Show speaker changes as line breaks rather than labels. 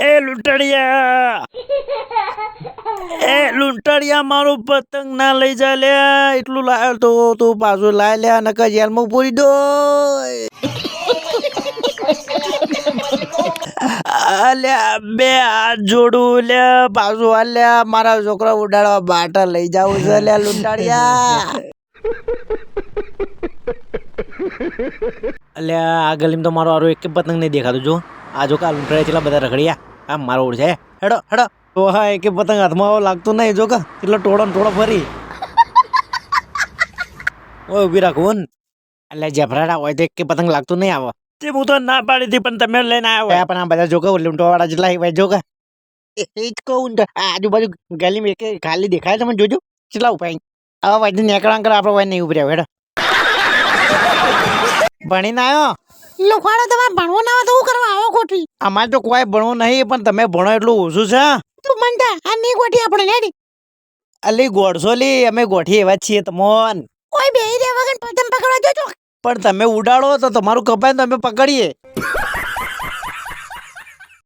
એ લૂંટડિયા મારું પતંગ ના લઈ જા લે. એટલું લાયો તો તું પાછું લાય લે નકર જેલમાં પૂરી દો. અલ્યા બે હાથ જોડું લે પાછું અલ્યા મારા છોકરા ઉડાડવા બાટા લઈ જાવું છે લે લૂંટાડિયા. અલ્યા આ ગલીમાં તો મારો આરો એક પતંગ નહીં દેખાતું. જો આ જો કા લૂંટાડ્યા કેટલા બધા રખડ્યા. આ મારો ઓળ છે. હેડો હેડો તો હા એક પતંગ હાથમાં આવો લાગતું નહીં. જો કા કેટલો ટોળો ને ટોળો ફરી. ઓય ઉભી રાખવું ને. એટલે જફરાડા હોય તો એક પતંગ લાગતું નહીં આવો. હું તો ના પાડી હતી પણ તમે લઈને આવ્યા. પણ આ બધા જોકા લૂંટવા વાળા જેટલા ભાઈ જોકા એ જ કહું આજુબાજુ ગલીમાં એક ખાલી દેખાય તમે જોજો કેટલા ઉપાય. હવે ભાઈ નીકળવા કરે આપણે ભાઈ નહીં ઉભી રહ્યો. હેડો ભણીને આવ્યો
લોખવાડો તમારે ભણવું ના હોય તો હું કરવા આવો ખોટી.
અમારે તો કોઈ ભણવું નહીં પણ તમે ભણો એટલું ઓછું છે.
તું મનતા આ નહીં ગોઠી આપણે લેડી.
અલી ગોઠસો લી અમે ગોઠી એવા જ છીએ તમોન.
કોઈ બેહી રહ્યા વગર પતંગ પકડવા જોજો.
પણ તમે ઉડાડો તો તમારું કપાય તો અમે પકડીએ.